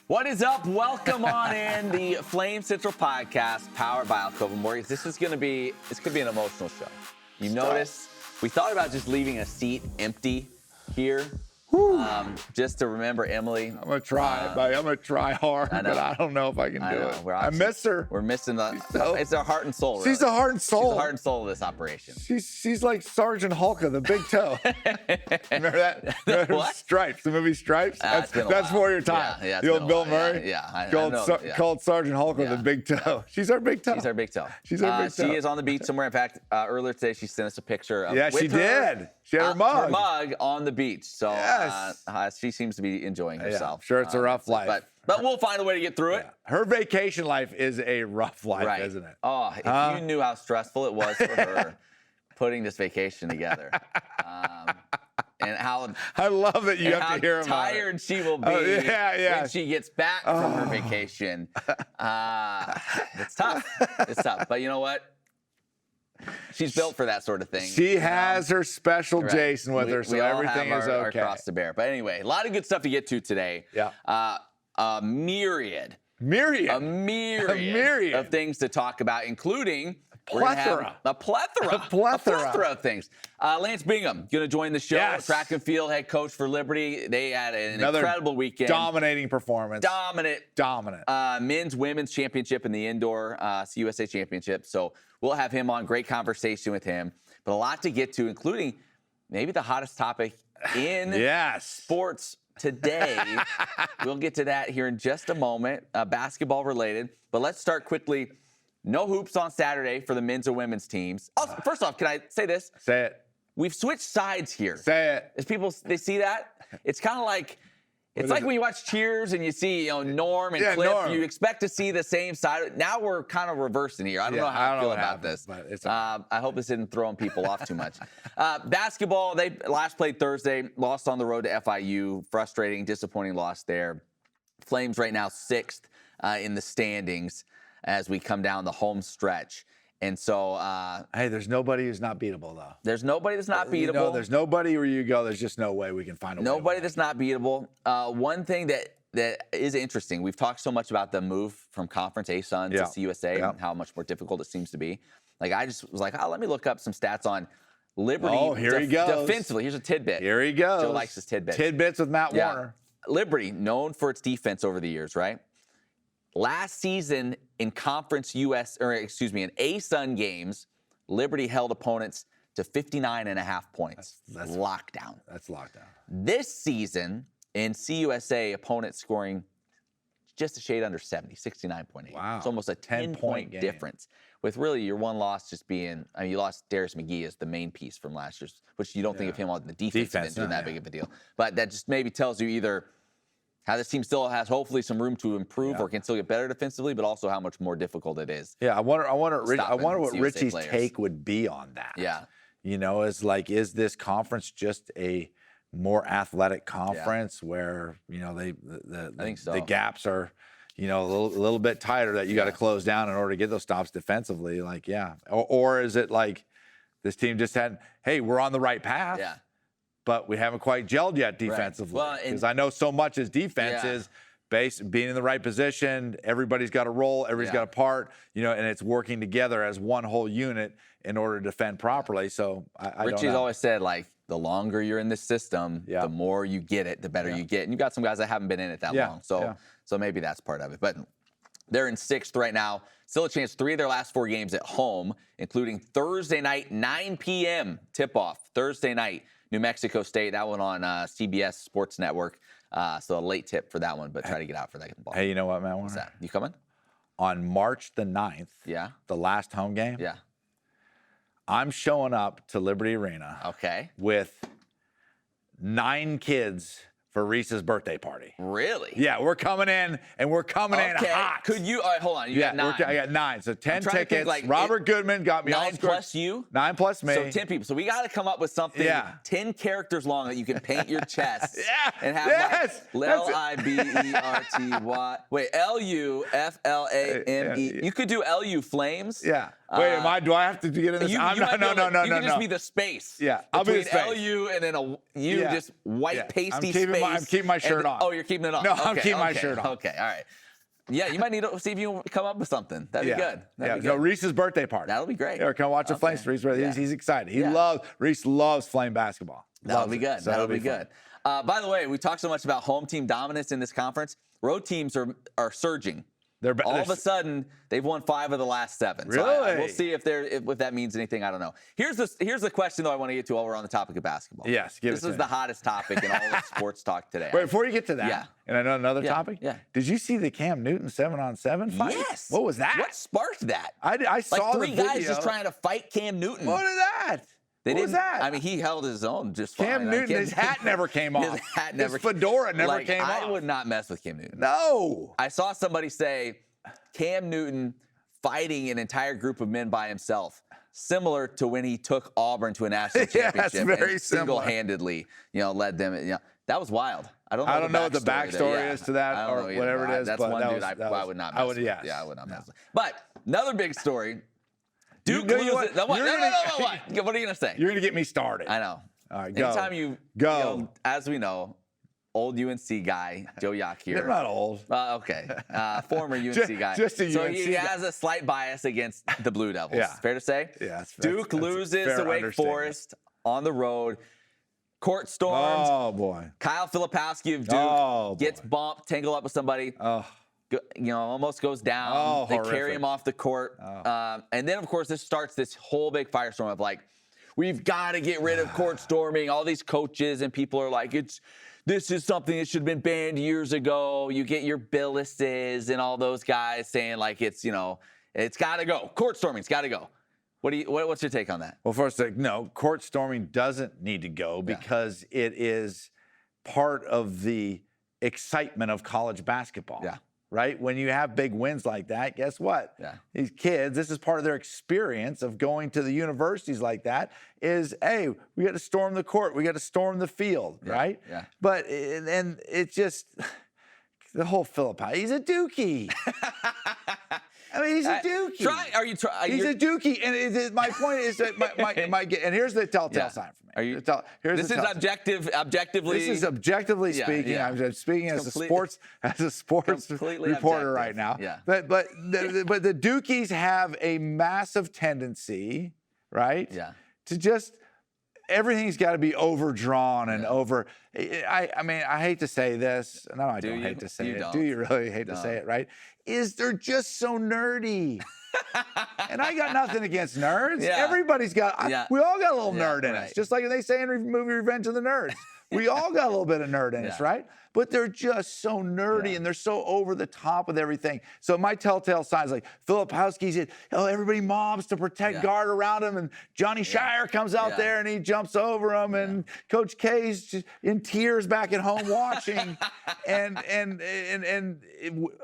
What is up? Welcome on in the Flame Central podcast, powered by ALCOVA Mortgage. This is going to be, it's going to be an emotional show. You notice we thought about just leaving a seat empty here. Just to remember Emily. I'm gonna try, buddy. I'm gonna try hard, but I don't know if I can do it. I miss her. We're missing the. It's our heart and soul. Really. She's the heart and soul. She's the heart and soul of this operation. She's like Sergeant Hulka, the big toe. Remember that? Remember What? Stripes, the movie Stripes. That's before your time. Yeah, the old Bill Murray. Called Sergeant Hulka, the big toe. She's our big toe. She's our big toe. She's our big toe. She is on the beach somewhere. In fact, earlier today she sent us a picture of. Yeah, she did. She had her mug. Her mug on the beach. So yes. She seems to be enjoying herself. Yeah, sure, it's a rough life. But we'll find a way to get through it. Her vacation life is a rough life, isn't it? Oh, if you knew how stressful it was for her putting this vacation together. And how I love that you have to hear about how tired she will be when she gets back from her vacation. It's tough. It's tough. But you know what? She's built for that sort of thing. She has her special Jason with her, so everything is okay. Our cross to bear. But anyway, a lot of good stuff to get to today. Yeah. A myriad of things to talk about, including a plethora of things. Lance Bingham going to join the show. Yes. Track and field head coach for Liberty. They had another incredible weekend. Dominating performance. Dominant. Men's, women's championship in the indoor CUSA championship. So we'll have him on. Great conversation with him. But a lot to get to, including maybe the hottest topic in sports today. We'll get to that here in just a moment. Basketball related. But let's start quickly. No hoops on Saturday for the men's and women's teams. Also, first off, can I say this? Say it. We've switched sides here. Say it. As people, they see that? It's kind of like, it's like when you watch Cheers and you see, Norm and Cliff, you expect to see the same side. Now we're kind of reversing here. I don't know how I feel about this. But it's I hope this isn't throwing people off too much. Basketball, they last played Thursday, lost on the road to FIU. Frustrating, disappointing loss there. Flames right now 6th in the standings as we come down the home stretch. And so, hey, there's nobody who's not beatable, though. There's nobody that's not beatable. There's nobody where you go, there's just no way we can find a way. Nobody that's not beatable. One thing that is interesting, we've talked so much about the move from conference ASUN to CUSA and how much more difficult it seems to be. Like, I just was like, let me look up some stats on Liberty. Oh, here he goes. Defensively, here's a tidbit. Here he goes. Joe likes his tidbits. Tidbits with Matt Warner. Liberty, known for its defense over the years, right? Last season in conference in ASUN games, Liberty held opponents to 59.5 points. That's lockdown. That's lockdown. This season in CUSA, opponents scoring just a shade under 70, 69.8. Wow. It's almost a 10-point difference. With really your one loss just being, you lost Darius McGee as the main piece from last year's, which you don't think of him on the defense doing that big of a deal. But that just maybe tells you either how this team still has hopefully some room to improve or can still get better defensively, but also how much more difficult it is. Yeah, I wonder what Richie's take would be on that. Yeah. Is this conference just a more athletic conference where, I think so. The gaps are, a little bit tighter that you got to close down in order to get those stops defensively. Or is it like this team just we're on the right path. Yeah. But we haven't quite gelled yet defensively. Because I know so much as defense is being in the right position. Everybody's got a role. Everybody's got a part. And it's working together as one whole unit in order to defend properly. So Richie's always said, the longer you're in this system, the more you get it, the better you get. And you've got some guys that haven't been in it that long. So maybe that's part of it. But they're in 6th right now. Still a chance. 3 of their last 4 games at home, including Thursday night, 9 p.m. tip-off. Thursday night. New Mexico State, that one on CBS Sports Network. So a late tip for that one, but try to get out for that ball. Hey, you know what, Matt Warner? What's that? You coming? On March the 9th, the last home game, I'm showing up to Liberty Arena with 9 kids for Reese's birthday party. Really? Yeah, we're coming in, and we're coming in hot. Could you, all right, hold on, you got 9. I got 9, so 10 tickets. Robert Goodman got me 9 plus you? 9 plus me. So 10 people. So we got to come up with something 10 characters long that you can paint your chest and have Liberty. Wait, LUFLAME. You could do LU Flames. Yeah. Wait, do I have to get in this? No. You can just be the space. Yeah, I'll be the space. LU and then just white pasty space. I'm keeping my shirt on. Oh, you're keeping it on. No, I'm keeping my shirt on. Okay, all right. Yeah, you might need to see if you can come up with something. That'd be good. That'd be good. No, Reese's birthday party. That'll be great. Yeah, come watch the Flames. He's excited. Reese loves Flame basketball. That'll be good. That'll be good. By the way, we talked so much about home team dominance in this conference. Road teams are surging. All of a sudden, they've won 5 of the last 7. Really? So we'll see if that means anything. I don't know. Here's the question, though, I want to get to while we're on the topic of basketball. Yes, this is the hottest topic in all of sports talk today. Wait, before you get to that, and I know another topic. Yeah. Did you see the Cam Newton 7-on-7 fight? Yes. What was that? What sparked that? I saw like 3 the video. guys just trying to fight Cam Newton. What is that? What was that? I mean, he held his own just fine. Cam Newton, his hat never came off. His fedora never came off. I would not mess with Cam Newton. No. I saw somebody say Cam Newton fighting an entire group of men by himself, similar to when he took Auburn to a national championship and single-handedly, led them. That was wild. I don't know what the backstory is to that or whatever it is. That's one dude I would not mess with. Yeah, I would not mess with. But another big story. Duke loses. What are you going to say? You're going to get me started. I know. All right, go. Anytime you go, as we know, old UNC guy, Joe Yock here. They're not old. Okay. Former UNC guy. Just a so UNC he has a slight bias against the Blue Devils. Fair to say? Yeah. Duke loses to Wake Forest on the road. Court storms. Oh, boy. Kyle Filipowski of Duke gets bumped, tangled up with somebody. Almost goes down. They carry him off the court. And then, of course, this starts this whole big firestorm of like, we've got to get rid of court storming. All these coaches and people are like, this is something that should have been banned years ago. You get your Billises and all those guys saying like it's got to go. Court storming's got to go. What's your take on that? Well, first, no, court storming doesn't need to go because it is part of the excitement of college basketball. Yeah. Right? When you have big wins like that, guess what? Yeah. These kids, this is part of their experience of going to the universities like that is, hey, we got to storm the court. We got to storm the field, right? Yeah. But, and it's just, the whole Philippi, he's a Dookie. I mean, he's a Dookie. He's a Dookie. And my point is that and here's the telltale sign for me. This is objectively. This is objectively speaking. Yeah. I'm speaking as a sports reporter right now. Yeah. But the Dookies have a massive tendency, right? Yeah. To just everything's got to be overdrawn and over. I mean, I hate to say this. No, I don't hate to say it. Do you really hate to say it, right? They're just so nerdy. And I got nothing against nerds. Yeah. Everybody's got, we all got a little nerd in us. Just like they say in the movie Revenge of the Nerds. We all got a little bit of nerd in us, right? But they're just so nerdy and they're so over the top with everything. So my telltale signs like Filipowski said, everybody mobs to protect guard around him, and Johnny Shire comes out there and he jumps over him, and Coach K's just in tears back at home watching,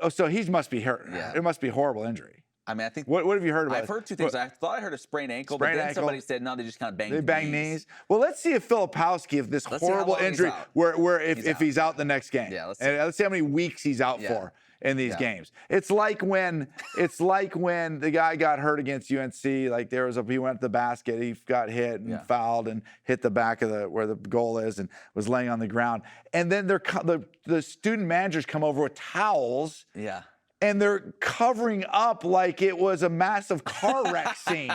so he must be hurt. It must be a horrible injury. I mean, I think. What have you heard about? I've heard 2 things. I thought I heard a sprained ankle, but then somebody said no, they just kind of banged. They bang knees. Well, let's see if Filipowski, if this horrible injury, if he's out the next game. Yeah, let's see. And let's see how many weeks he's out for in these games. It's like when the guy got hurt against UNC. Like he went to the basket, he got hit and fouled and hit the back of where the goal is and was laying on the ground. And then the student managers come over with towels. Yeah. And they're covering up like it was a massive car wreck scene.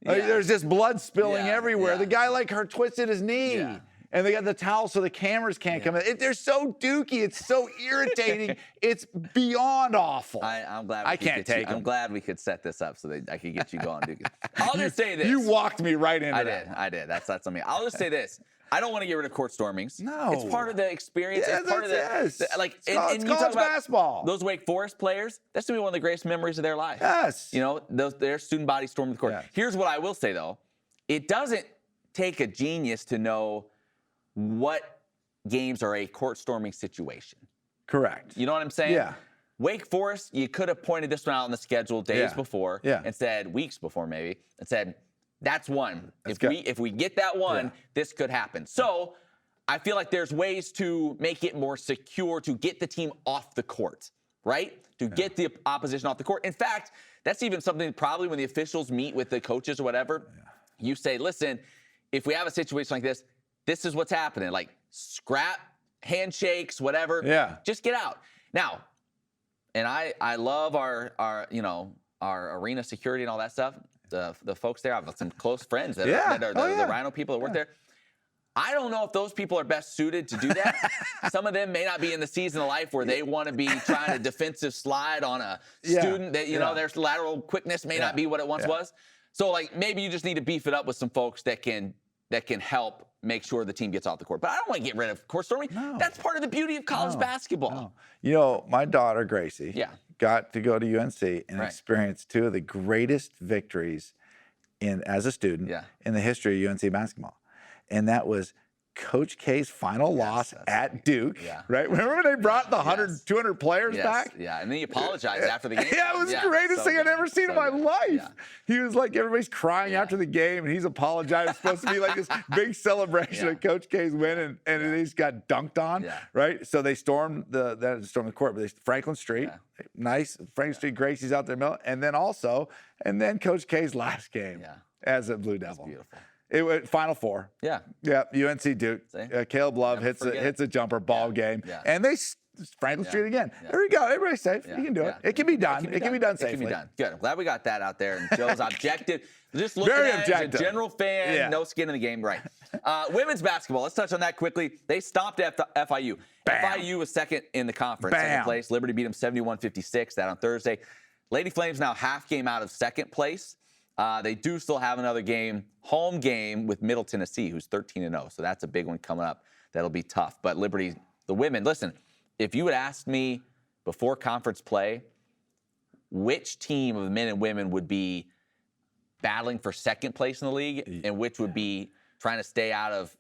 There's just blood spilling everywhere. The guy twisted his knee. Yeah. And they got the towel so the cameras can't come in. They're so dookie. It's so irritating. It's beyond awful. I'm glad I'm glad we could set this up so that I could get you going, Dookie. I'll just say this. You walked me right into that. I did. That's on me. I'll just say this. I don't want to get rid of court stormings. No. It's part of the experience. Yeah, it's part of it's college basketball. Those Wake Forest players, that's going to be one of the greatest memories of their life. Yes. Their student body stormed the court. Yes. Here's what I will say, though. It doesn't take a genius to know what games are a court storming situation. Correct. You know what I'm saying? Yeah. Wake Forest, you could have pointed this one out on the schedule days before and said, weeks before maybe, and said, that's one. If we get that one, this could happen. So I feel like there's ways to make it more secure to get the team off the court. right? To get the opposition off the court. In fact, that's even something probably when the officials meet with the coaches or whatever, you say, listen, if we have a situation like this, this is what's happening. Like scrap, handshakes, whatever. Yeah. Just get out. Now, and I love our arena security and all that stuff. The folks there, I've got some close friends that are the Rhino people that work there. I don't know if those people are best suited to do that. Some of them may not be in the season of life where they want to be trying to defensive slide on a student that, their lateral quickness may not be what it once was. So, like, maybe you just need to beef it up with some folks that can help make sure the team gets off the court. But I don't want to get rid of court storming. No. That's part of the beauty of college basketball. No. You know, my daughter, Gracie, got to go to UNC and experience two of the greatest victories as a student in the history of UNC basketball. And that was Coach K's final loss at Duke, right? Remember when they brought the 100, 200 players back? Yeah, and then he apologized after the game. Yeah, it was the greatest thing I'd ever seen in my life. Yeah. He was like, everybody's crying after the game, and he's apologizing. It's supposed to be like this big celebration of Coach K's win, and they just got dunked on, right? So they stormed the court, but Franklin Street, nice. Franklin Street, Gracie's out there, and then Coach K's last game as a Blue Devil. That's beautiful. It went Final Four. Yeah. UNC Duke. Caleb Love hits a jumper, ball game. Yeah. And they Franklin Street again. Yeah. There we go. Everybody's safe. You can do it. It can be done. It can be done safely. It can be done. Good. I'm glad we got that out there. And Joe's objective. Just looking at it as a general fan, no skin in the game. Right. Women's basketball. Let's touch on that quickly. They stopped FIU. Bam. FIU was second in the conference. Second place. Liberty beat them 71-56. That on Thursday. Lady Flames now half game out of second place. They do still have another home game with Middle Tennessee, who's 13-0. So that's a big one coming up. That'll be tough. But Liberty, the women, listen, if you had asked me before conference play which team of men and women would be battling for second place in the league and which would be trying to stay out of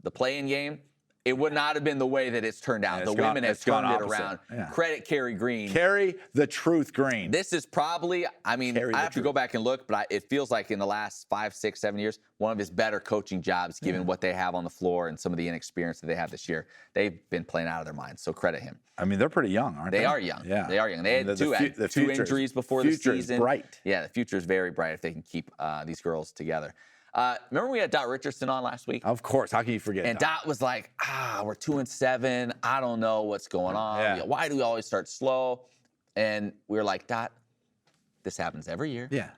the play-in game, it would not have been the way that it's turned out. The women have turned it around. Yeah. Credit Carrie Green. Carrie the Truth Green. This is probably, I have to go back and look, but it feels like in the last 5, 6, 7 years, one of his better coaching jobs, given what they have on the floor and some of the inexperience that they have this year. They've been playing out of their minds, so credit him. They're pretty young, aren't they? They are young. Yeah. They are young. They had two injuries before the season. The future is bright. Yeah, the future is very bright if they can keep these girls together. Remember we had Dot Richardson on last week? Of course. How can you forget And Dot was like, we're 2-7. I don't know what's going on. Yeah. Why do we always start slow? And we were like, Dot, this happens every year. Yeah.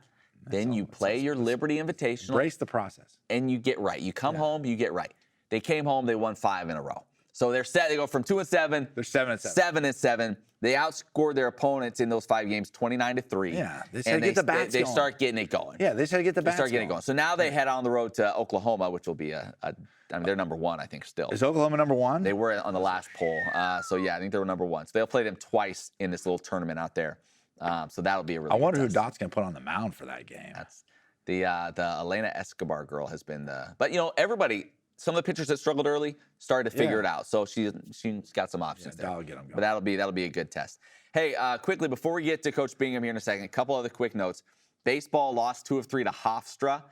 Then you play your Liberty Invitational. Embrace the process. And you get right. You come home, you get right. They came home, they won 5 in a row. So they're set. They go from 2-7. They're 7-7. 7-7. They outscored their opponents in those 5 games 29-3. Yeah, they started to get the bats going. They start getting it going. Yeah, they started to get the bats going. They start getting it going. So now they head on the road to Oklahoma, which will be they're number 1, I think, still. Is Oklahoma number 1? They were on the last poll. So yeah, I think they were number 1. So they'll play them twice in this little tournament out there. So that'll be a really. I wonder who Dot's gonna put on the mound for that game. That's the Elena Escobar girl has been but everybody. Some of the pitchers that struggled early started to figure it out. So she's got some options there. That'll get them going. But that'll be a good test. Hey, quickly, before we get to Coach Bingham here in a second, a couple other quick notes. Baseball lost 2 of 3 to Hofstra.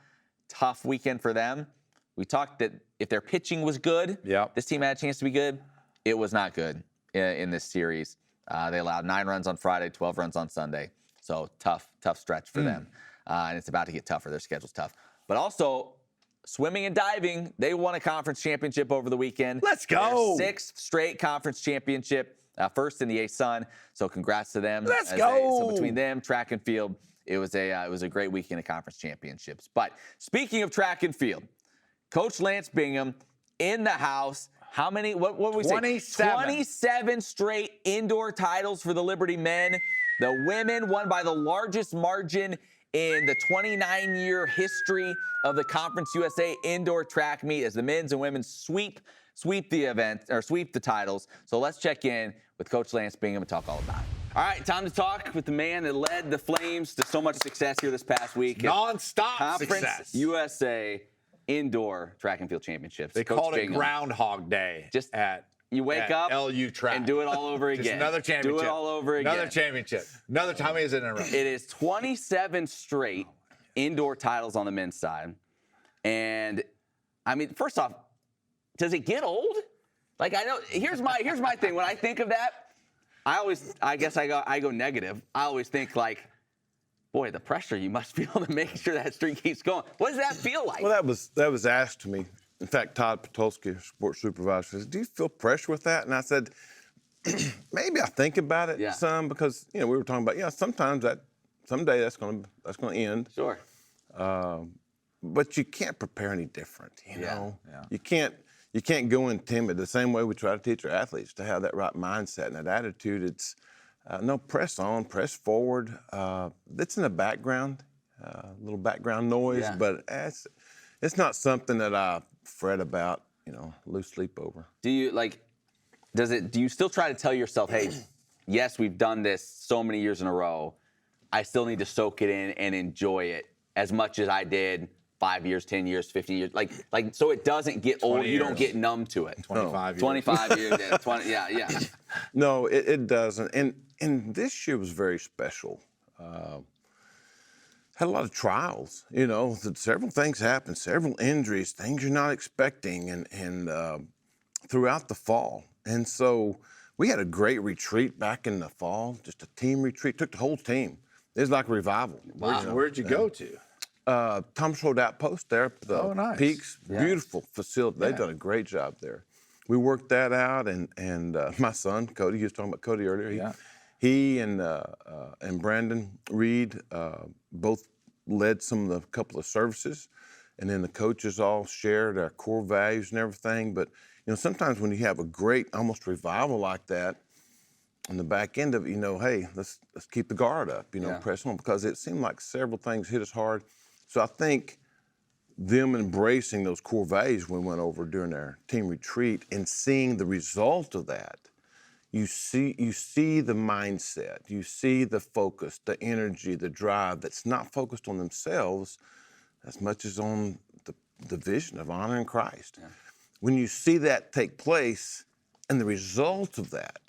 Tough weekend for them. We talked that if their pitching was good, this team had a chance to be good. It was not good in this series. They allowed 9 runs on Friday, 12 runs on Sunday. So tough stretch for them. And it's about to get tougher. Their schedule's tough. But also, swimming and diving, they won a conference championship over the weekend. Let's go. Their 6th straight conference championship, first in the ASUN. So congrats to them. Let's go. So between them, track and field, it was a great weekend of conference championships. But speaking of track and field, Coach Lance Bingham in the house. How many? What would we 27. say? 27 straight indoor titles for the Liberty men. The women won by the largest margin in the 29-year history of the Conference USA indoor track meet as the men's and women's sweep the event, or sweep the titles. So let's check in with Coach Lance Bingham and talk all about it. All right, time to talk with the man that led the Flames to so much success here this past week. Non-stop Conference success. USA Indoor Track and Field Championships. They called it Groundhog Day. Just you wake up LU track and do it all over again. Just another championship. Do it all over again. Another championship. Another time is in a row. It is 27 straight indoor titles on the men's side. And first off, does it get old? Like, I know, here's my thing. When I think of that, I guess I go negative. I always think like, boy, the pressure you must feel to make sure that streak keeps going. What does that feel like? Well, that was asked to me. In fact, Todd Patulski, sports supervisor, says, "Do you feel pressure with that?" And I said, "Maybe I think about it some because we were talking about sometimes someday that's going to end. Sure. But you can't prepare any different. You know, you can't go in timid. The same way we try to teach our athletes to have that right mindset and that attitude. It's no, press on, press forward. It's in the background, little background noise, but it's not something that I fret about, lose sleep over. Do you do you still try to tell yourself, hey, yes, we've done this so many years in a row. I still need to soak it in and enjoy it as much as I did 5 years, 10 years, 15 years. Like so it doesn't get old. You don't get numb to it. 25 years. 25 years, 20, yeah. No, it doesn't. And this year was very special. Had a lot of trials, several things happened, several injuries, things you're not expecting, and throughout the fall. And so we had a great retreat back in the fall, just a team retreat, took the whole team. It was like a revival. Wow. Where'd you go to? Thomas Road Outpost there at the nice. Peaks. Beautiful facility. They've done a great job there. We worked that out, and my son, Cody, he was talking about Cody earlier. He and Brandon Reed both led a couple of services, and then the coaches all shared our core values and everything. But sometimes when you have a great, almost revival like that, on the back end of it, hey, let's keep the guard up, press on, because it seemed like several things hit us hard. So I think them embracing those core values we went over during our team retreat and seeing the result of that. You see the mindset, you see the focus, the energy, the drive that's not focused on themselves as much as on the vision of honoring Christ. Yeah. When you see that take place and the result of that,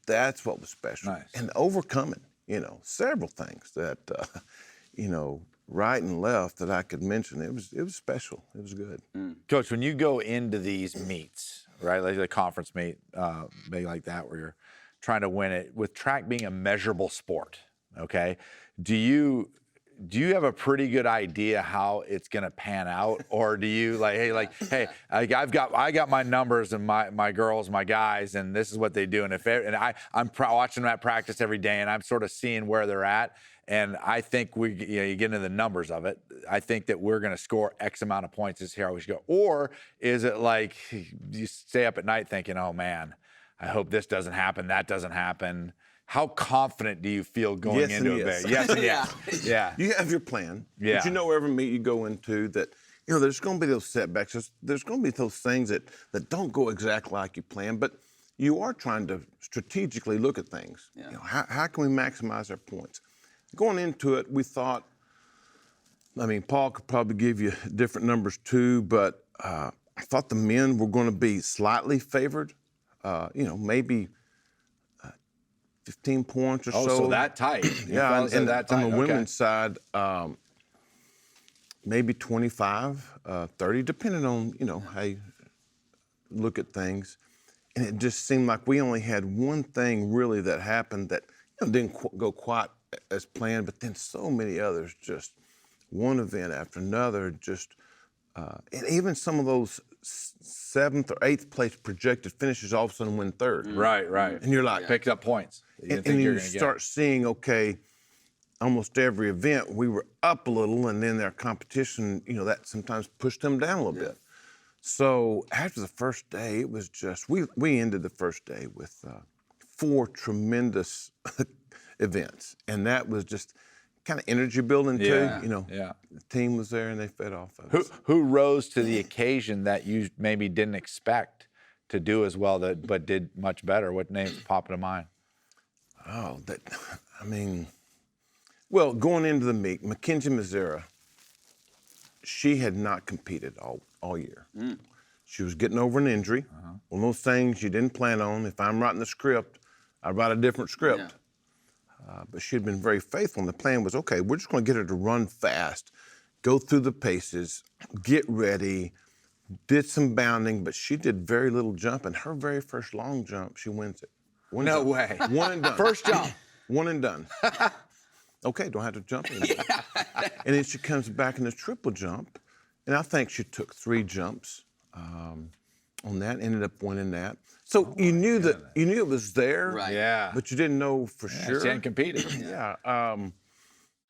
that's what was special. Nice. And overcoming, several things that, right and left that I could mention. It was special. It was good. Coach, when you go into these meets, right, like the conference meet, maybe like that, where you're trying to win it, with track being a measurable sport, okay, do you have a pretty good idea how it's going to pan out, or do you hey, I got my numbers and my girls, my guys, and this is what they do, and I'm watching them at practice every day, and I'm sort of seeing where they're at. And I think you get into the numbers of it. I think that we're going to score X amount of points. This is how we should go. Or is it like you stay up at night thinking, oh, man, I hope this doesn't happen, that doesn't happen. How confident do you feel going into a bit? Yes and yes. Yeah. You have your plan. Yeah. But every meet you go into that, there's going to be those setbacks. There's going to be those things that don't go exactly like you planned. But you are trying to strategically look at things. Yeah. How can we maximize our points? Going into it, we thought, Paul could probably give you different numbers too, but I thought the men were going to be slightly favored, maybe 15 points or so. Oh, so that tight. Yeah, and on the women's side, maybe 25, 30, depending on, how you look at things. And it just seemed like we only had one thing really that happened that didn't go quite as planned, but then so many others, just one event after another, and even some of those 7th or 8th place projected finishes all of a sudden win third. Right. And you're like, picked up points. And you start seeing, okay, almost every event we were up a little, and then their competition, that sometimes pushed them down a little bit. So after the first day, it was just, we ended the first day with 4 tremendous events, and that was just kind of energy building too. The team was there and they fed off of us. Who rose to the occasion that you maybe didn't expect to do as well, but did much better? What names pop to mind? Oh, well, going into the meet, Mackenzie Mazzara, she had not competed all year. She was getting over an injury. One of those things you didn't plan on. If I'm writing the script, I write a different script. Yeah. But she had been very faithful, and the plan was, okay, we're just going to get her to run fast, go through the paces, get ready, did some bounding, but she did very little jump, and her very first long jump, she wins it. No way. One and done. First jump. One and done. Okay, don't have to jump anymore. And then she comes back in the triple jump, and I think she took 3 jumps on that, ended up winning that. So you knew it was there, right? Yeah. But you didn't know for sure. She hadn't competed. Yeah. I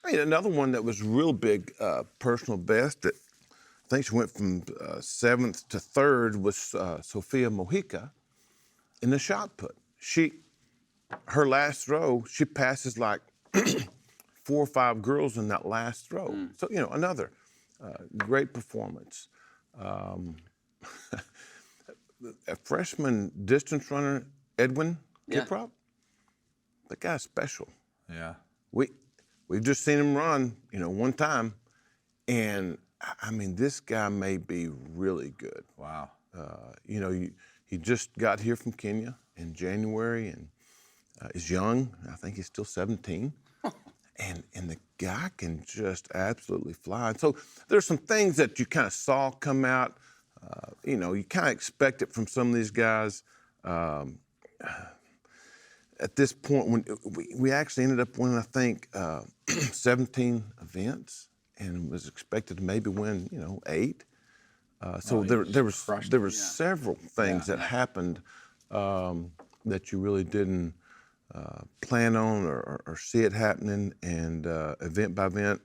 mean, another one that was real big, personal best. That I think she went from 7th to 3rd was Sofia Mojica in the shot put. Her last throw, she passes like 4 or 5 girls in that last throw. So, another great performance. A freshman distance runner, Edwin Kiprop, that guy's special. Yeah. We've just seen him run, one time, and I mean, this guy may be really good. Wow. He just got here from Kenya in January and is young. I think he's still 17. And the guy can just absolutely fly. And so there's some things that you kind of saw come out. You kind of expect it from some of these guys. At this point, when we actually ended up winning, I think, 17 events, and was expected to maybe win, 8. So there was several things that happened that you really didn't plan on or see it happening, and event by event.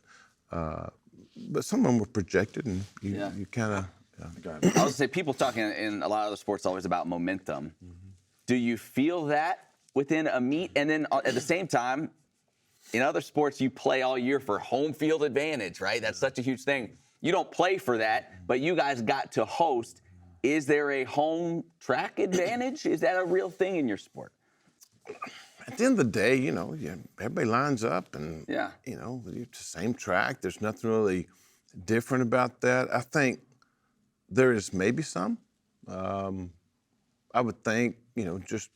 But some of them were projected, and you kind of. I was gonna say, people talking in a lot of the sports always about momentum. Do you feel that within a meet? And then at the same time, in other sports, you play all year for home field advantage, right? That's such a huge thing. You don't play for that, but you guys got to host. Is there a home track advantage? Is that a real thing in your sport? At the end of the day, everybody lines up and, it's the same track. There's nothing really different about that. I think there is maybe some. I would think, just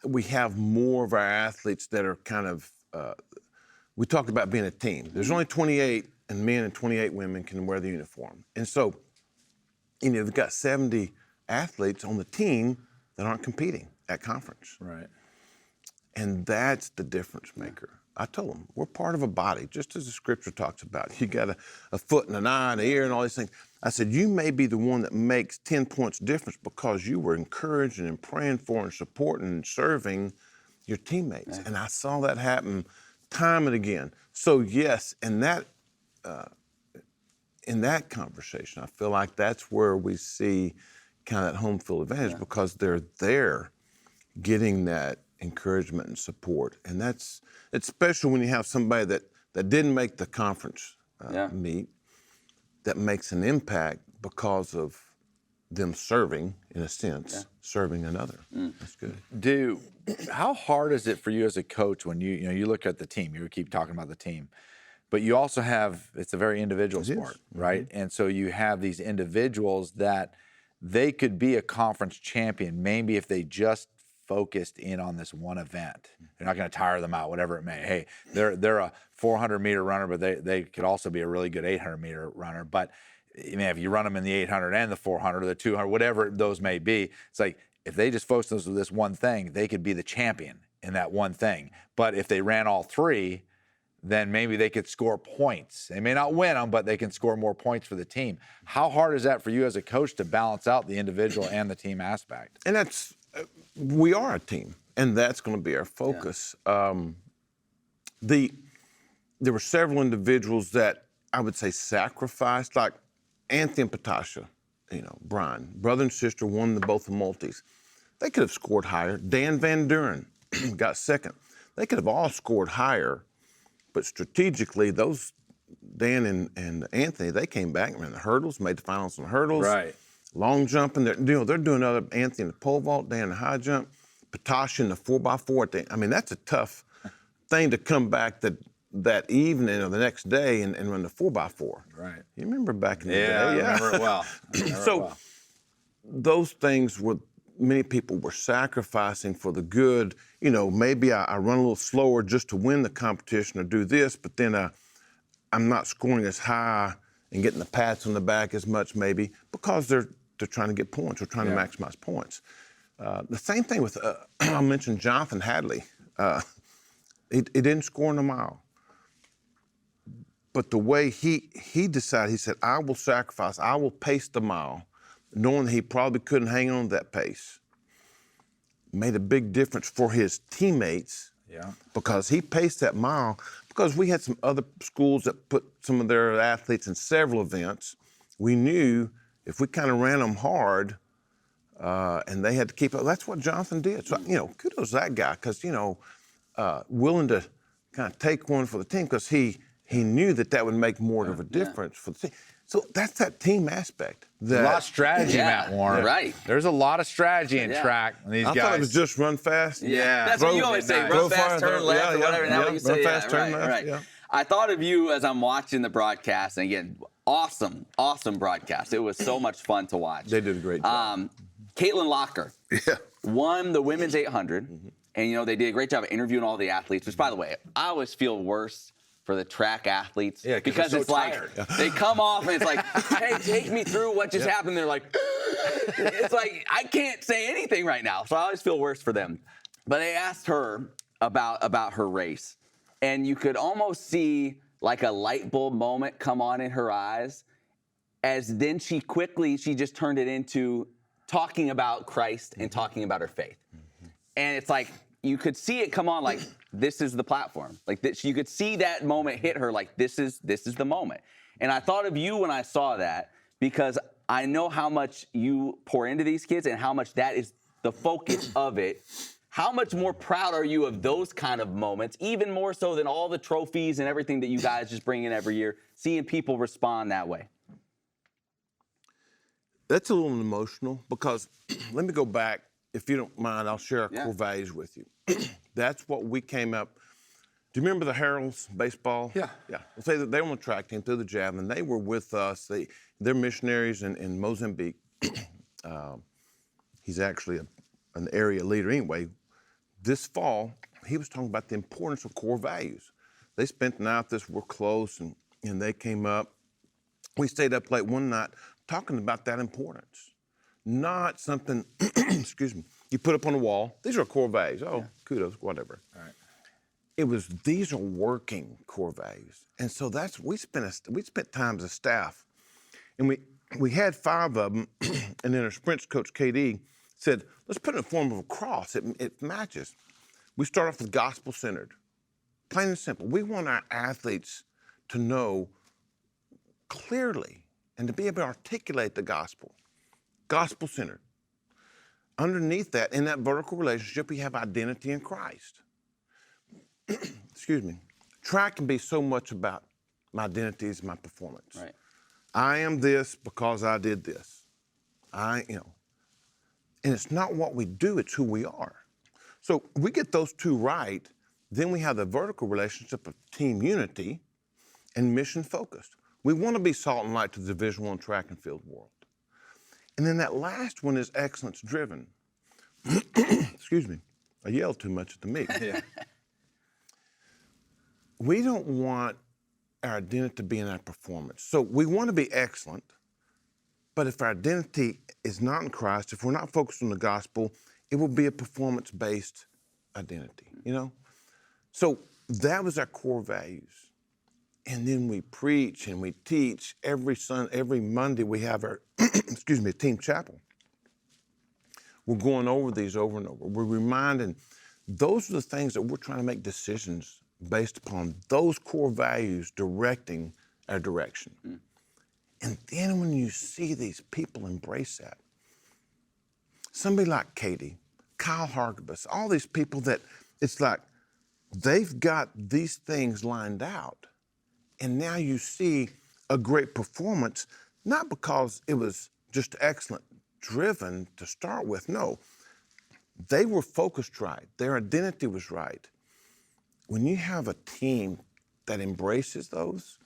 we have more of our athletes that are kind of, we talked about being a team. There's only 28 and men and 28 women can wear the uniform. And so, they've got 70 athletes on the team that aren't competing at conference. Right. And that's the difference maker. I told them, we're part of a body, just as the scripture talks about. You got a foot and an eye and an ear and all these things. I said, you may be the one that makes 10 points difference because you were encouraging and praying for and supporting and serving your teammates. And I saw that happen time and again. So yes, in that conversation, I feel like that's where we see kind of that home field advantage because they're there getting that encouragement and support. And it's special when you have somebody that didn't make the conference meet that makes an impact because of them serving, in a sense, serving another. That's good. How hard is it for you as a coach when you look at the team? You keep talking about the team, but you also have, it's a very individual sport, right? And so you have these individuals that they could be a conference champion maybe if they just focused in on this one event. They're not going to tire them out, whatever it may. Hey, they're a 400-meter runner, but they could also be a really good 800-meter runner. But if you run them in the 800 and the 400 or the 200, whatever those may be, it's like if they just focus on this one thing, they could be the champion in that one thing. But if they ran all 3, then maybe they could score points. They may not win them, but they can score more points for the team. How hard is that for you as a coach to balance out the individual and the team aspect? And we are a team, and that's going to be our focus. There were several individuals that I would say sacrificed, like Anthony and Patasha, Brian, brother and sister, won both the multis. They could have scored higher. Dan Van Duren got 2nd. They could have all scored higher, but strategically, those Dan and Anthony, they came back and ran the hurdles, made the finals on the hurdles. Right. Long jumping, they're doing other Anthony in the pole vault, Dan in the high jump, Patasha in the 4x4. I mean, that's a tough thing to come back that evening or the next day and run the 4x4. Right. You remember back in the day? I remember it well. Those things many people were sacrificing for the good. Maybe I run a little slower just to win the competition or do this, but then I'm not scoring as high and getting the pats on the back as much maybe because they're trying to get points or trying to maximize points. The same thing with, I mentioned Jonathan Hadley. He didn't score in the mile. But the way he decided, he said, I will sacrifice, I will pace the mile, knowing that he probably couldn't hang on to that pace. Made a big difference for his teammates because he paced that mile. Because we had some other schools that put some of their athletes in several events. We knew if we kind of ran them hard and they had to keep up, that's what Jonathan did. So, kudos to that guy because, willing to kind of take one for the team because he knew that would make more of a difference for the team. So that's that team aspect. There's a lot of strategy, Matt Warren. Right. There's a lot of strategy in track. These guys. I thought it was just run fast. Yeah. That's what you always say, run fast, turn left, or whatever. Now you say, run fast, turn left. Right. Yeah. I thought of you as I'm watching the broadcast, and again, awesome broadcast. It was so much fun to watch. They did a great job. Caitlin Locker won the women's 800, and they did a great job of interviewing all the athletes, which, by the way, I always feel worse for the track athletes because it's like they come off and it's like, hey, take me through what just happened. They're like, it's like I can't say anything right now, so I always feel worse for them. But they asked her about her race, and you could almost see like a light bulb moment come on in her eyes, as then she just turned it into talking about Christ and talking about her faith, and it's like you could see it come on like, this is the platform. Like this, you could see that moment hit her like this is the moment. And I thought of you when I saw that because I know how much you pour into these kids and how much that is the focus of it. How much more proud are you of those kind of moments, even more so than all the trophies and everything that you guys just bring in every year, seeing people respond that way? That's a little emotional because let me go back. If you don't mind, I'll share our core values with you. That's what we came up. Do you remember the Heralds baseball? Yeah. Let's say that they were on the track team through the javelin. They were with us. They're missionaries in Mozambique. He's actually an area leader anyway. This fall, he was talking about the importance of core values. They spent the night with us. We're close, and they came up. We stayed up late one night talking about that importance. Not something, excuse me, you put up on the wall. These are core values. Oh, kudos, whatever. All right. It was, these are working core values. And so we spent time as a staff. And we had 5 of them, and then our sprints coach, KD, said, let's put it in the form of a cross. It matches. We start off with gospel-centered. Plain and simple. We want our athletes to know clearly and to be able to articulate the gospel. Gospel-centered. Underneath that, in that vertical relationship, we have identity in Christ. Excuse me. Track can be so much about my identity is my performance. Right. I am this because I did this. And it's not what we do, it's who we are. So we get those two right, then we have the vertical relationship of team unity and mission focused. We want to be salt and light to the Division I track and field world. And then that last one is excellence driven. Excuse me, I yelled too much at the meet. We don't want our identity to be in our performance. So we want to be excellent, but if our identity is not in Christ, if we're not focused on the gospel, it will be a performance-based identity, So that was our core values. And then we preach and we teach every Monday we have our, team chapel. We're going over these over and over. We're reminding, those are the things that we're trying to make decisions based upon those core values directing our direction. And then when you see these people embrace that, somebody like Katie, Kyle Hargabus, all these people that it's like they've got these things lined out. And now you see a great performance, not because it was just excellent, driven to start with. No, they were focused right. Their identity was right. When you have a team that embraces those,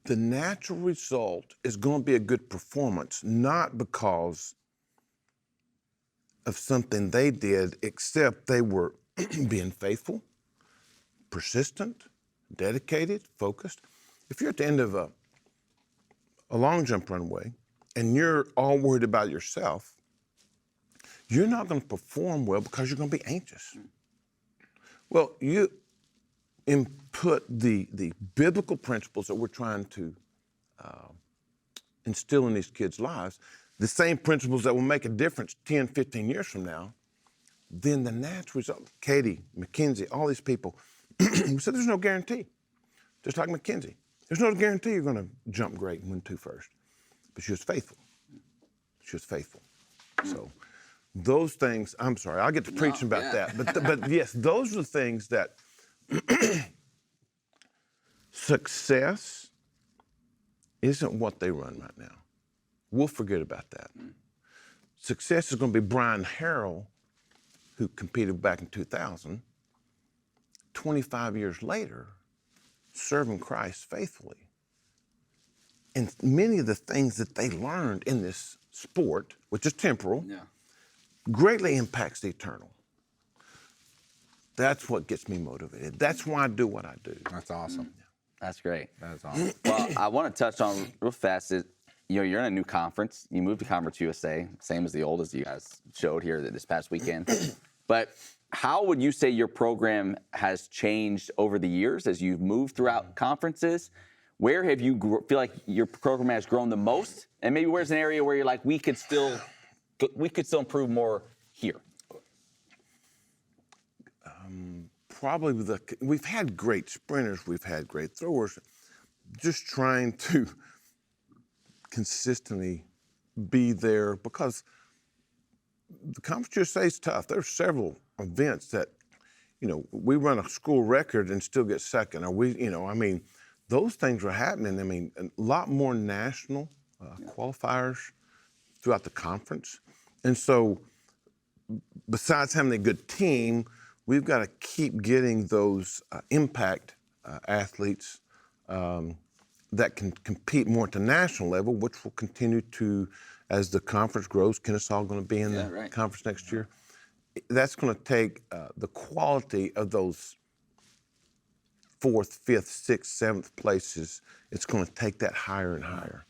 the natural result is going to be a good performance, not because of something they did, except they were being faithful, persistent, dedicated, focused. If you're at the end of a long jump runway and you're all worried about yourself, you're not going to perform well because you're going to be anxious. Well, you input the biblical principles that we're trying to instill in these kids' lives, the same principles that will make a difference 10, 15 years from now, then the natural result, Katie, McKenzie, all these people, we said there's no guarantee. Just like McKenzie. There's no guarantee you're going to jump great and win 2 first. But she was faithful. She was faithful. So those things, I'm sorry, I'll get to preaching about that. But yes, those are the things that success isn't what they run right now. We'll forget about that. Success is going to be Brian Harrell, who competed back in 2000, 25 years later, serving Christ faithfully. And many of the things that they learned in this sport, which is temporal, greatly impacts the eternal. That's what gets me motivated. That's why I do what I do. That's awesome. That's great. That's awesome. Well, I want to touch on real fast. You're in a new conference. You moved to Conference USA, same as the old as you guys showed here this past weekend. But how would you say your program has changed over the years as you've moved throughout conferences? Where have you feel like your program has grown the most? And maybe where's an area where you're like, we could still improve more here? Probably we've had great sprinters, we've had great throwers. Just trying to consistently be there, because the Conference USA is tough. There's several events that, we run a school record and still get second. Or those things are happening. A lot more national qualifiers throughout the conference. And so besides having a good team, we've got to keep getting those impact athletes that can compete more at the national level, which will continue to, as the conference grows. Kennesaw going to be in the conference next year. That's going to take the quality of those 4th, 5th, 6th, 7th places. It's going to take that higher and higher.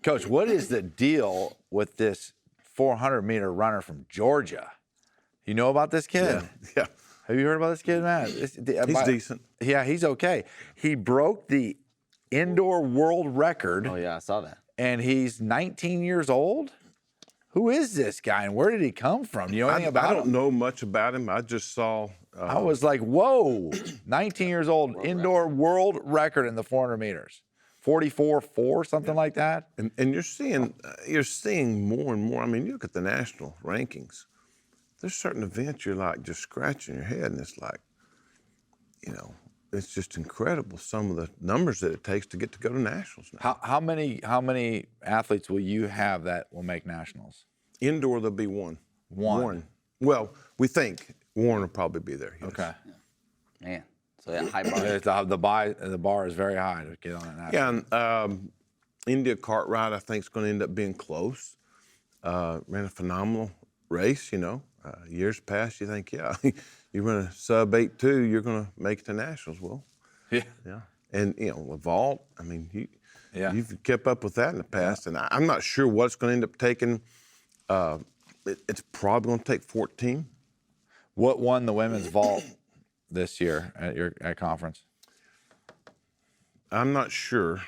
Coach, what is the deal with this 400-meter runner from Georgia? You know about this kid? Yeah. Have you heard about this kid, man? He's decent. Yeah, he's okay. He broke the indoor world record. Oh, yeah, I saw that. And he's 19 years old? Who is this guy, and where did he come from? You know anything about him? I don't know much about him. I just saw. I was like, whoa, 19 years old, indoor world record in the 400 meters. 44.4, something like that. And you're seeing more and more. You look at the national rankings. There's certain events you're like just scratching your head, and it's like, it's just incredible some of the numbers that it takes to get to go to nationals now. How many athletes will you have that will make nationals? Indoor, there'll be one. One. Well, we think Warren will probably be there. Yes. Okay. Man, so high bar. The bar is very high to get on that national. Yeah, and India Cartwright, I think, is going to end up being close. Ran a phenomenal race, years past, you think, you run a sub 8.2, you're going to make it to nationals. Well, yeah. And with vault, you've kept up with that in the past, and I'm not sure what it's going to end up taking. It's probably going to take 14. What won the women's vault this year at conference? I'm not sure.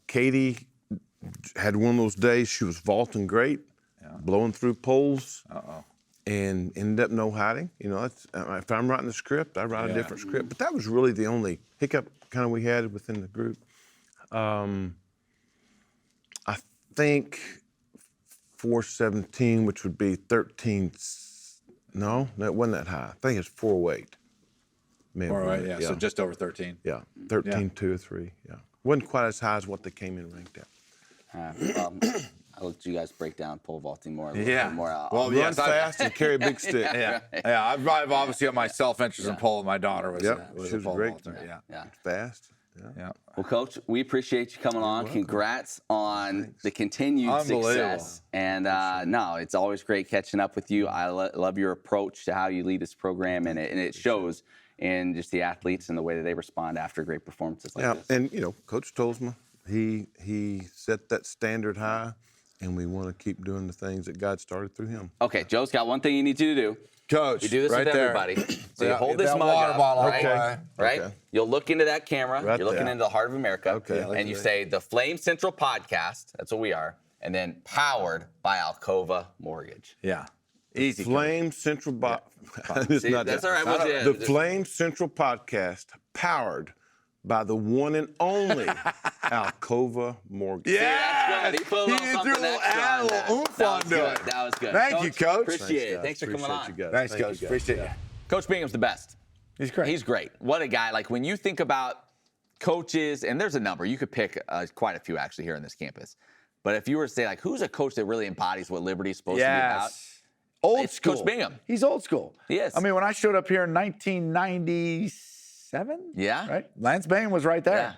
Katie had one of those days. She was vaulting great, blowing through poles. And ended up no hiding. If I'm writing the script, I write a different script. But that was really the only hiccup kind of we had within the group. I think 417, which would be 13. No, that wasn't that high. I think it's 408. 408, yeah. So just over 13. Yeah, 13, 2 or 3. Yeah, wasn't quite as high as what they came in ranked at. I'll let you guys break down pole vaulting more. Well, run fast and carry a big stick. I've obviously got my self-interest in pole. My daughter was she was a pole great. vaulter. Fast. Yeah. Well, Coach, we appreciate you coming on. Congrats on the continued success. And it's always great catching up with you. I love your approach to how you lead this program, and it shows in just the athletes and the way that they respond after great performances like this. And Coach Tolsma, he set that standard high. and we want to keep doing the things that God started through him. Okay, Joe's got one thing you need you to do. Coach, you do this right with there. everybody. So you hold this that mug water up, bottle right? Right? Okay. You'll look into that camera. Right You're looking there. into the heart of America. Okay. And you say, the Flame Central Podcast, that's what we are, and then powered by ALCOVA Mortgage. Yeah. Easy. Flame Central See, that's all right. The Flame Central Podcast, powered by the one and only ALCOVA Mortgage. Yeah, that's good. He put a little something extra on that. oomph onto it. That was good. Thank you, Coach. Appreciate it. Thanks for coming on. Thanks, Coach. Appreciate it. Coach Bingham's the best. He's great. He's great. What a guy. Like, when you think about coaches, and there's a number, you could pick quite a few actually here on this campus. But if you were to say, like, who's a coach that really embodies what Liberty's supposed to be about? Old school. Coach Bingham. He's old school. He is. I mean, when I showed up here in 1997, right? Lance Bingham was right there. Yeah.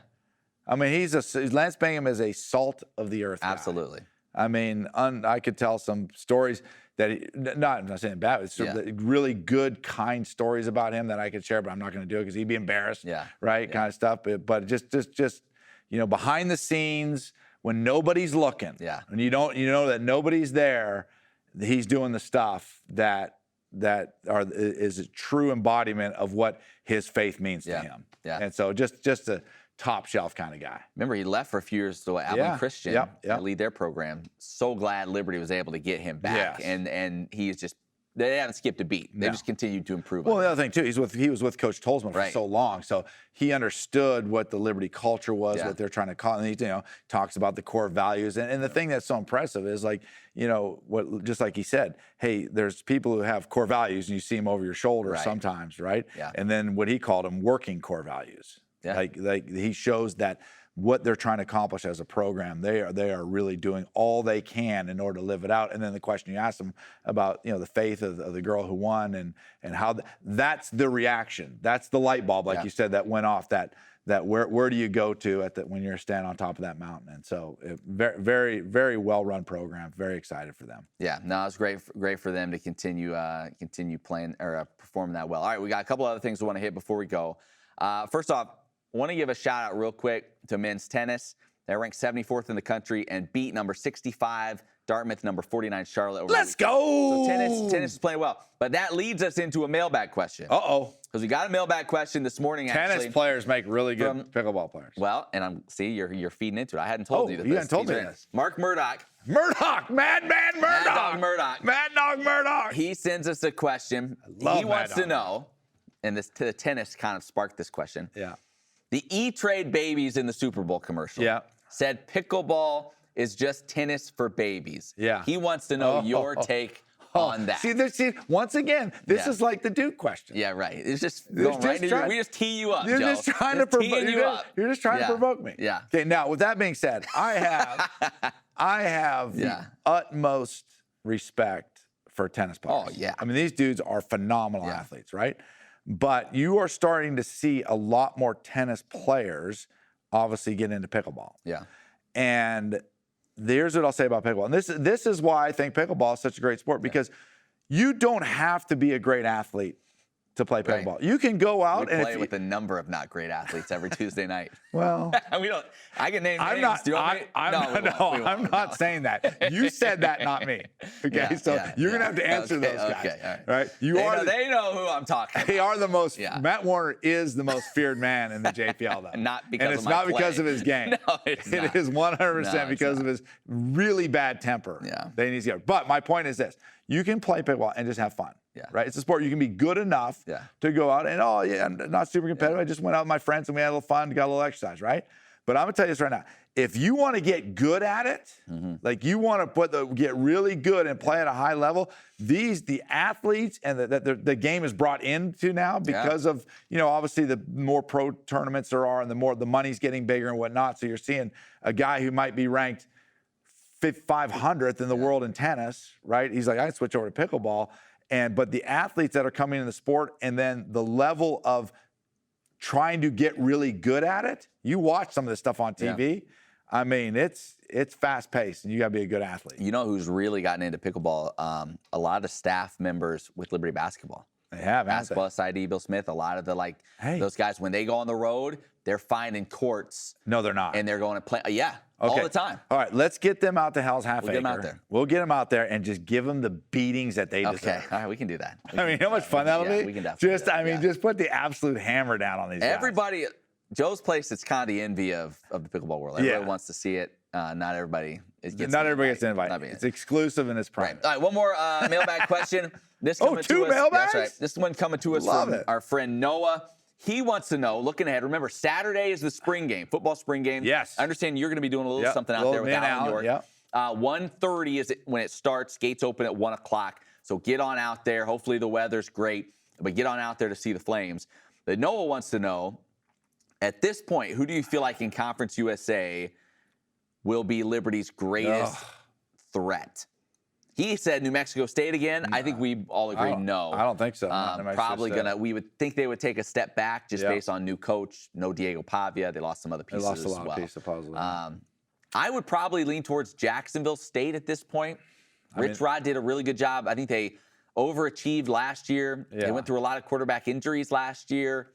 I mean, Lance Bingham is a salt of the earth guy. Absolutely. I mean, I could tell some stories that I'm not saying bad, it's really good, kind stories about him that I could share, but I'm not going to do it because he'd be embarrassed, right? Kind of stuff. But just behind the scenes when nobody's looking, and you know that nobody's there, he's doing the stuff that is a true embodiment of what his faith means to him. Yeah. And so just a top shelf kind of guy. Remember, he left for a few years to Allen Christian to lead their program. So glad Liberty was able to get him back. And he's just, they haven't skipped a beat. They just continued to improve. Well, the other thing too, he was with Coach Tolzman for so long, so he understood what the Liberty culture was, what they're trying to call, and he talks about the core values. And the thing that's so impressive is, like, just like he said, hey, there's people who have core values and you see them over your shoulder sometimes, right? Yeah. And then what he called them working core values. Yeah. Like he shows that what they're trying to accomplish as a program, they are really doing all they can in order to live it out. And then the question you asked them about, the faith of the girl who won and how that's the reaction. That's the light bulb, like you said, that went off. That where do you go to when you're standing on top of that mountain? And so very, very, very well run program. Very excited for them. Yeah, no, it's great for them to continue playing or performing that well. All right, we got a couple other things we want to hit before we go. First off, I want to give a shout out real quick to men's tennis. They're ranked 74th in the country and beat number 65 Dartmouth, number 49 Charlotte. Let's go! So tennis is playing well. But that leads us into a mailbag question. Uh-oh. Because we got a mailbag question this morning, actually. Tennis players make really good pickleball players. Well, and you're feeding into it. I hadn't told you this. You hadn't told me this. Mark Murdoch. Madman Murdoch. Mad Dog Murdoch. Mad Dog Murdoch. He sends us a question. He wants to know, and the tennis kind of sparked this question. Yeah. The E-Trade babies in the Super Bowl commercial said pickleball is just tennis for babies. Yeah. He wants to know your take on that. See, once again, this is like the Duke question. Yeah, right. It's just going right into we just tee you up, Joe. You're just trying to provoke you up. You're just trying to provoke me. Yeah. Okay, now with that being said, I have the utmost respect for tennis players. Oh, yeah. I mean, these dudes are phenomenal athletes, right? But you are starting to see a lot more tennis players obviously get into pickleball. Yeah. And here's what I'll say about pickleball. And this is why I think pickleball is such a great sport, because you don't have to be a great athlete to play pickleball. Right. You can go out and play with a number of not great athletes every Tuesday night. Well, we don't. I can name names. I'm not saying that. You said that, not me. Okay, you're gonna have to answer those guys. Okay, right? They know who I'm talking about. They are the most. Matt Warner is the most feared man in the JPL, though. Not because, and it's not because of his game. No, it's not. It is 100% because of his really bad temper. Yeah, that he needs to get. But my point is this: you can play pickleball and just have fun. Yeah. Right? It's a sport you can be good enough to go out and, I'm not super competitive. I just went out with my friends and we had a little fun, got a little exercise, right? But I'm going to tell you this right now. If you want to get good at it, like you want to get really good and play at a high level, the athletes and the game is brought into now because of, obviously the more pro tournaments there are and the more the money's getting bigger and whatnot. So you're seeing a guy who might be ranked 500th in the world in tennis, right? He's like, I can switch over to pickleball. But the athletes that are coming in the sport and then the level of trying to get really good at it, you watch some of this stuff on TV. Yeah. I mean, it's fast paced and you got to be a good athlete. You know who's really gotten into pickleball? A lot of staff members with Liberty basketball. They have, Basketball SID, Bill Smith, a lot of the those guys, when they go on the road, they're finding courts. No, they're not. And they're going to play. All the time. All right, let's get them out to Hell's Half Acre. Get them out there. We'll get them out there and just give them the beatings that they deserve. Okay, all right, we can do that. I mean, how much fun that'll be? We can definitely just put the absolute hammer down on these guys. Everybody, Joe's place, it's kind of the envy of the pickleball world. Everybody wants to see it. Not everybody gets an invite. It's exclusive and it's private. Right. All right, one more mailbag question. This coming two to us, mailbags? That's right. This one coming to us from our friend Noah. He wants to know, looking ahead, remember, Saturday is the spring game, football spring game. Yes. I understand you're going to be doing a little something out there with Alan York. Yep. 1:30 is when it starts. Gates open at 1 o'clock. So get on out there. Hopefully the weather's great, but get on out there to see the Flames. But Noah wants to know, at this point, who do you feel like in Conference USA will be Liberty's greatest threat? He said New Mexico State again. I think we all agree no. I don't think so. Probably we would think they would take a step back just based on new coach, no Diego Pavia. They lost some other pieces as well. They lost a lot of pieces of puzzle. I would probably lean towards Jacksonville State at this point. Rich Rod did a really good job. I think they overachieved last year. Yeah. They went through a lot of quarterback injuries last year.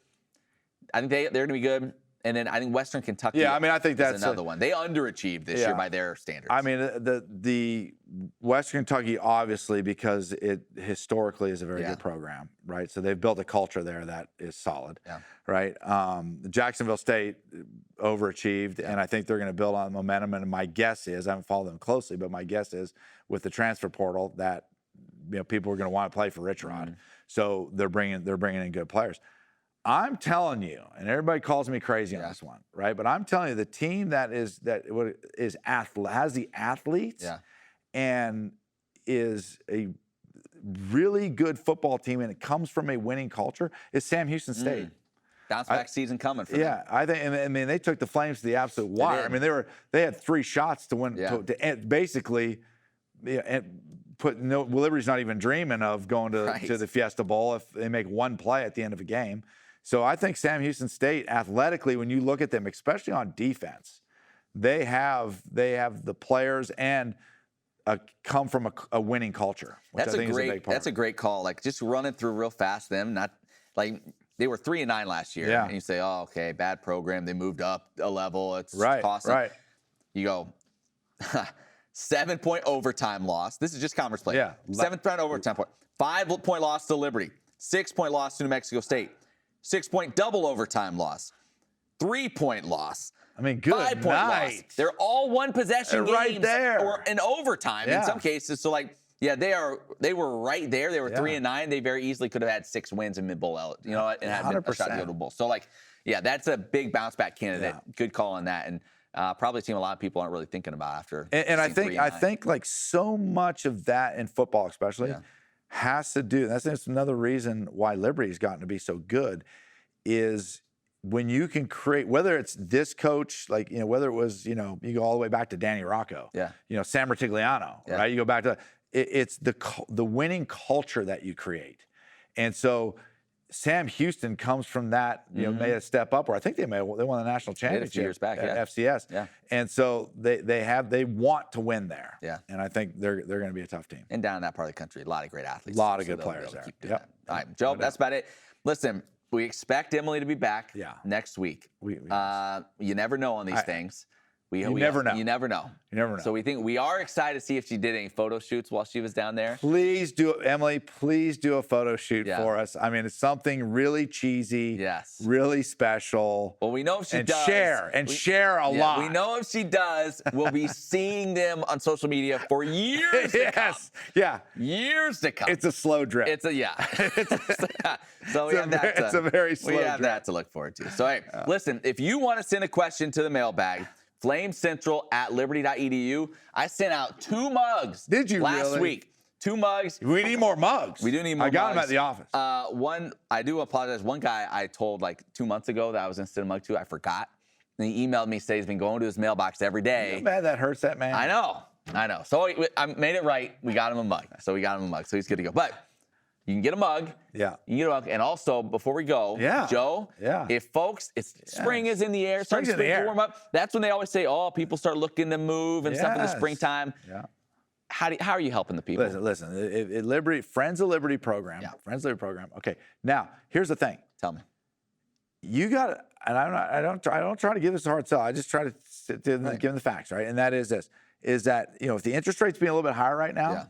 I think they're going to be good. And then I think Western Kentucky. Yeah, I think that's another one. They underachieved this year by their standards. I mean, the Western Kentucky, obviously, because it historically is a very good program, right? So they've built a culture there that is solid, right? Jacksonville State overachieved, and I think they're going to build on momentum. And my guess is, I haven't followed them closely, but my guess is with the transfer portal that people are going to want to play for Rich Rod. So they're bringing in good players. I'm telling you, and everybody calls me crazy on this one, right? But I'm telling you, the team that has the athletes and is a really good football team, and it comes from a winning culture, is Sam Houston State. Bounce back season coming for them. I think. I mean, they took the Flames to the absolute wire. I mean, they had 3 shots to win. To basically, Liberty's not even dreaming of going to the Fiesta Bowl if they make one play at the end of a game. So I think Sam Houston State, athletically, when you look at them, especially on defense, they have the players and come from a winning culture, which I think is a big part. That's a great call. Like, just running through real fast them, not like they were 3-9 last year. And you say, oh, okay, bad program. They moved up a level. It's costing. Right. You go 7-point overtime loss. This is just conference play. 7-point overtime point. 5-point loss to Liberty. 6-point loss to New Mexico State. 6-point double overtime loss. 3-point loss. I mean, good 5-point loss. They're all one possession games right there. or in overtime in some cases. So they were right there. They were 3-9. They very easily could have had 6 wins in mid-bowl, and had a shot to go to bowl. So that's a big bounce back candidate. Good call on that. And probably a team a lot of people aren't really thinking about after. And I think like so much of that in football, especially, has to do. That's another reason why Liberty's gotten to be so good, is when you can create, whether it's this coach, whether it was, you go all the way back to Danny Rocco, Sam Rutigliano, right? You go back to it's the winning culture that you create, and so Sam Houston comes from that, made a step up, where I think they won the national championship a few years back, at FCS. And so they want to win there. And I think they're going to be a tough team. And down in that part of the country, a lot of great athletes. A lot of good players there. Keep doing that. All right, Joe, that's about it. Listen, we expect Emily to be back next week. You never know on these things. You never know. You never know. So we are excited to see if she did any photo shoots while she was down there. Please do, Emily. Please do a photo shoot for us. I mean, it's something really cheesy, really special. Well, we know if she does. Share a lot. We know if she does, we'll be seeing them on social media for years to come. Years to come. It's a slow drip. So we have that. It's a very slow drip. We have that to look forward to. So, hey, listen, if you want to send a question to the mailbag, flamecentral@liberty.edu. I sent out 2 mugs. Did you last week? 2 mugs. We need more mugs. We do need more mugs. I got them at the office. I do apologize. One guy I told 2 months ago that I was going to send a mug to, I forgot. And he emailed me, saying he's been going to his mailbox every day. You know how bad that hurts that man? I know. So I made it right. We got him a mug. So he's good to go. But you can get a mug. You can get a mug. And also, before we go, Joe, if folks, spring is in the air, spring to warm up, that's when they always say, people start looking to move and stuff in the springtime. how are you helping the people? Listen. Liberty, Friends of Liberty program. Yeah. Friends of Liberty program. Okay. Now, here's the thing. Tell me. You got, and I don't try to give this a hard sell. I just try to give them the facts, right? And that is this: is that if the interest rate's being a little bit higher right now,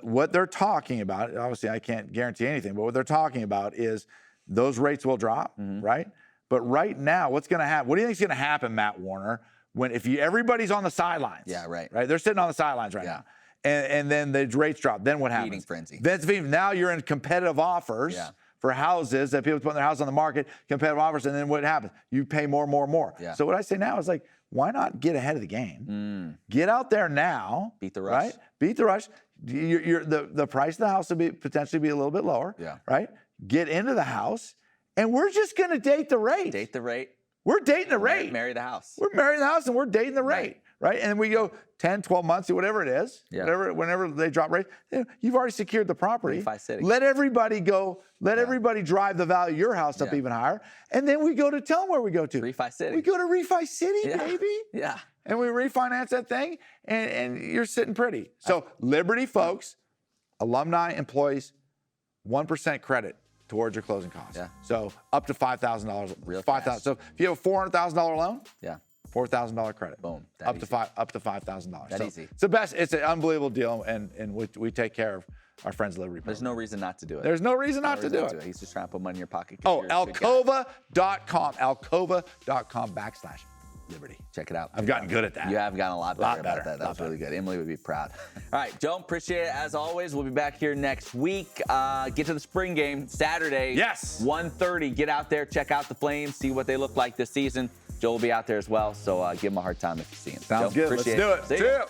what they're talking about. Obviously, I can't guarantee anything, but what they're talking about is those rates will drop, right? But right now, what's going to happen? What do you think is going to happen, Matt Warner? When everybody's on the sidelines, right? They're sitting on the sidelines right now, and then the rates drop. Then what happens? Feeding frenzy. Now you're in competitive offers for houses that people put their house on the market. Competitive offers, and then what happens? You pay more and more and more. So what I say now is like, why not get ahead of the game? Get out there now. Beat the rush. Right? Beat the rush. The price of the house will potentially be a little bit lower. Right? Get into the house, and we're just going to date the rate. Date the rate. We're dating the rate. Marry the house. We're marrying the house and we're dating the rate, right? And we go 10, 12 months, whatever it is, whenever they drop rates, you've already secured the property. Let everybody go. Let everybody drive the value of your house up even higher. And then we go to tell them where we go to. Refi City. We go to Refi City, baby. Yeah. And we refinance that thing and you're sitting pretty. So Liberty folks, alumni, employees, 1% credit towards your closing costs. So up to $5,000. Real $5,000. So if you have a $400,000 loan, $4,000 credit. Boom. Up to $5,000. That easy. It's the best. It's an unbelievable deal, and we take care of our friends at Liberty. There's no reason not to do it. There's no reason not to do it. He's just trying to put money in your pocket. Oh, ALCOVA.com. ALCOVA.com/Liberty. Check it out. I've gotten good at that. You have gotten a lot better about that. That was really good. Emily would be proud. All right, Joe, appreciate it as always. We'll be back here next week. Get to the spring game Saturday. Yes. 1:30. Get out there, check out the Flames, see what they look like this season. Joe will be out there as well, so give him a hard time if you see him. Sounds good. Let's do it. See you.